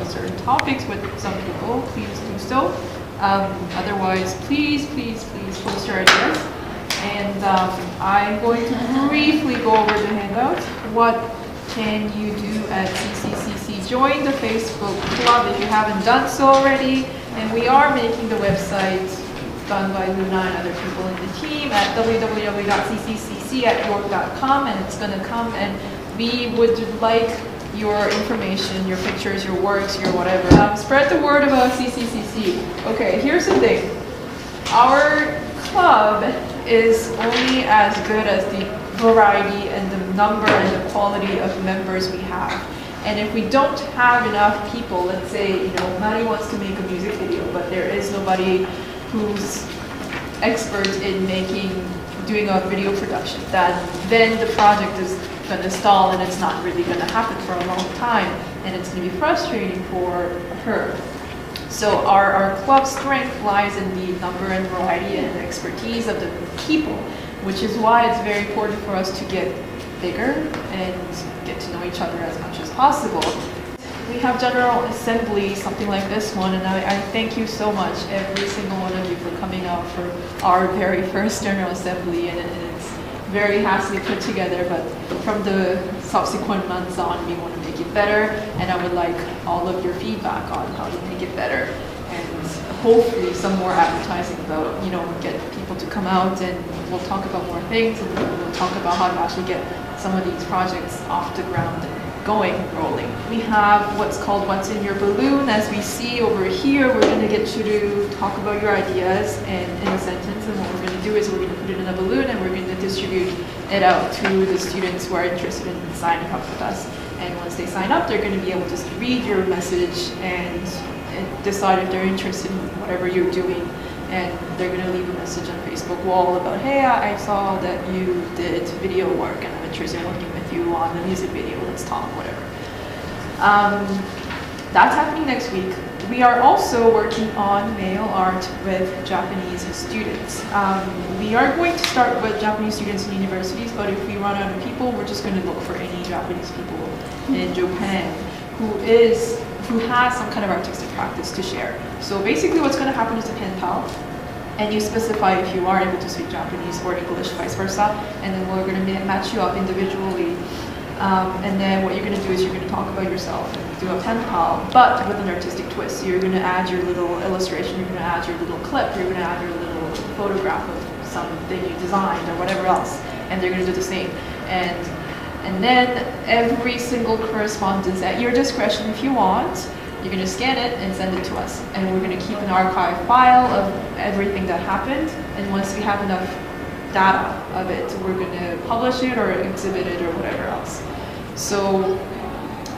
about certain topics with some people, please do so. Otherwise, please post your ideas. And I'm going to briefly go over the handout. What can you do at CCCC? Join the Facebook club if you haven't done so already. And we are making the website done by Luna and other people in the team at www.cccc@york.com, and it's going to come, and we would like your information, your pictures, your works, your whatever. Spread the word about CCCC. Okay, here's the thing. Our club is only as good as the variety and the number and the quality of members we have. And if we don't have enough people, let's say, Mari wants to make a music video, but there is nobody who's expert in doing a video production, then the project is going to stall and it's not really going to happen for a long time, and it's going to be frustrating for her. So our club's strength lies in the number and variety and expertise of the people, which is why it's very important for us to get bigger and get to know each other as much as possible. We have General Assembly, something like this one, and I thank you so much, every single one of you, for coming out for our very first General Assembly, and it's very hastily put together, but from the subsequent months on, we want to make it better, and I would like all of your feedback on how to make it better, and hopefully some more advertising about, get people to come out, and we'll talk about more things, and we'll talk about how to actually get some of these projects off the ground and rolling. We have what's called What's in Your Balloon. As we see over here, we're going to get you to talk about your ideas in a sentence, and what we're going to do is we're going to put it in a balloon and we're going to distribute it out to the students who are interested in signing up with us. And once they sign up, they're going to be able to read your message and decide if they're interested in whatever you're doing. And they're going to leave a message on Facebook wall about, hey, I saw that you did video work and I'm interested in working with you on the music video, let's talk, whatever. That's happening next week. We are also working on mail art with Japanese students. We are going to start with Japanese students in universities, but if we run out of people, we're just going to look for any Japanese people in Japan who has some kind of artistic practice to share. So basically what's going to happen is a pen pal, and you specify if you are able to speak Japanese or English, vice versa, and then we're going to match you up individually. And then what you're going to do is you're going to talk about yourself and do a pen pal, but with an artistic twist. So you're going to add your little illustration, you're going to add your little clip, you're going to add your little photograph of something you designed or whatever else, and they're going to do the same. And then every single correspondence at your discretion, if you want, you're going to scan it and send it to us. And we're going to keep an archive file of everything that happened. And once we have enough data of it, we're going to publish it or exhibit it or whatever else. So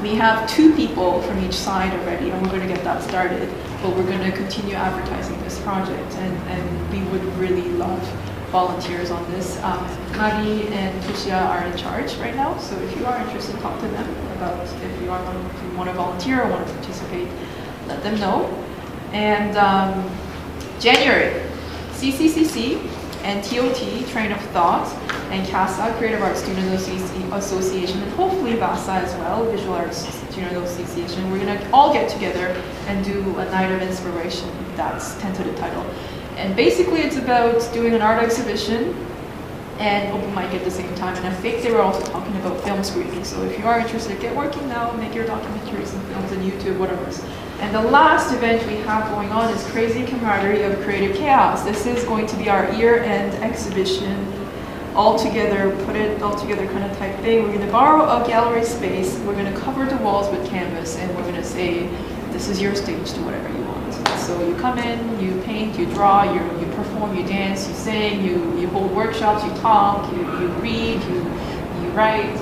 we have 2 people from each side already, and we're going to get that started. But we're going to continue advertising this project, and we would really love volunteers on this. Madi and Toshiya are in charge right now, so if you are interested, talk to them about if you want to volunteer or want to participate, let them know. And January, CCCC and TOT, Train of Thought, and CASA, Creative Arts Student Association, and hopefully VASA as well, Visual Arts Student Association. We're going to all get together and do a night of inspiration. That's tentative title. And basically it's about doing an art exhibition and open mic at the same time. And I think they were also talking about film screening. So if you are interested, get working now, make your documentaries and films on YouTube, whatever. And the last event we have going on is Crazy Camaraderie of Creative Chaos. This is going to be our year-end exhibition, all together, put it all together kind of type thing. We're going to borrow a gallery space. We're going to cover the walls with canvas, and we're going to say, this is your stage, do whatever you want. So you come in, you paint, you draw, you perform, you dance, you sing, you hold workshops, you talk, you read, you write,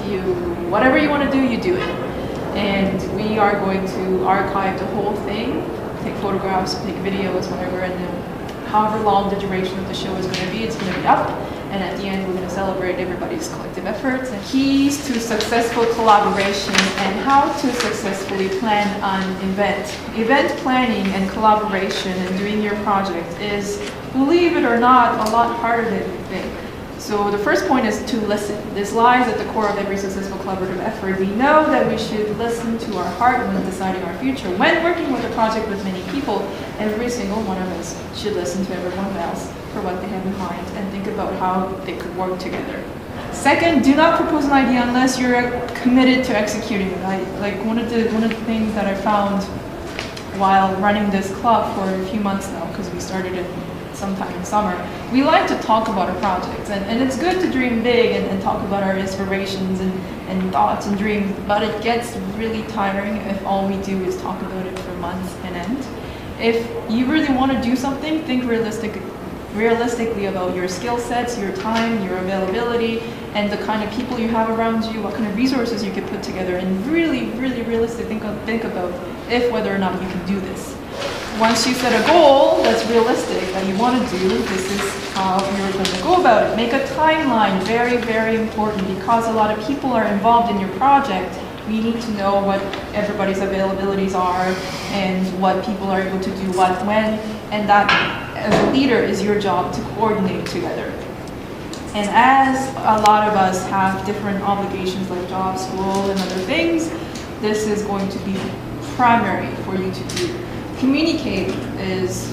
whatever you want to do, you do it. And we are going to archive the whole thing, take photographs, take videos, whatever, and then however long the duration of the show is going to be, it's going to be up. And at the end, we're going to celebrate everybody's collective efforts and keys to successful collaboration and how to successfully plan an event. Event planning and collaboration and doing your project is, believe it or not, a lot harder than you think. So the first point is to listen. This lies at the core of every successful collaborative effort. We know that we should listen to our heart when deciding our future. When working with a project with many people, every single one of us should listen to everyone else for what they have in mind and think about how they could work together. Second, do not propose an idea unless you're committed to executing it. Like one of the things that I found while running this club for a few months now, because we started it sometime in summer, we like to talk about our projects, and it's good to dream big and talk about our inspirations and thoughts and dreams, but it gets really tiring if all we do is talk about it for months and end. If you really want to do something, think realistically about your skill sets, your time, your availability, and the kind of people you have around you, what kind of resources you could put together, and really realistically think about whether or not you can do this. Once you set a goal that's realistic, that you want to do, this is how you're going to go about it. Make a timeline, very important, because a lot of people are involved in your project. We need to know what everybody's availabilities are and what people are able to do what, when, and that as a leader is your job to coordinate together. And as a lot of us have different obligations like job, school, and other things, this is going to be primary for you to do. Communicate is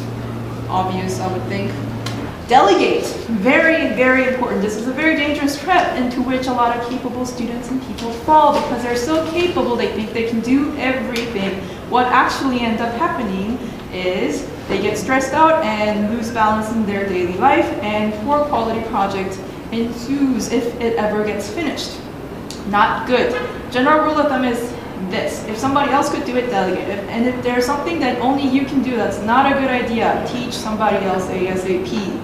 obvious, I would think. Delegate, very important. This is a very dangerous trap into which a lot of capable students and people fall because they're so capable they think they can do everything. What actually ends up happening is they get stressed out and lose balance in their daily life, and poor quality project ensues if it ever gets finished. Not good. General rule of thumb is this: if somebody else could do it, delegate it. And if there's something that only you can do that's not a good idea, teach somebody else ASAP.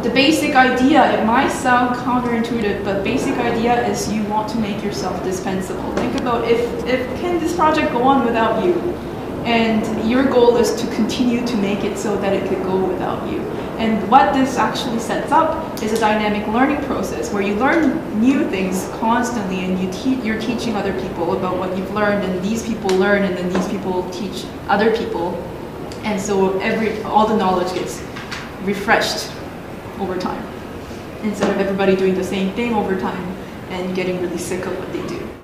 The basic idea, it might sound counterintuitive, but basic idea is you want to make yourself dispensable. Think about if can this project go on without you? And your goal is to continue to make it so that it could go without you. And what this actually sets up is a dynamic learning process where you learn new things constantly, and you're teaching other people about what you've learned, and these people learn, and then these people teach other people. And so all the knowledge gets refreshed over time, instead of everybody doing the same thing over time and getting really sick of what they do.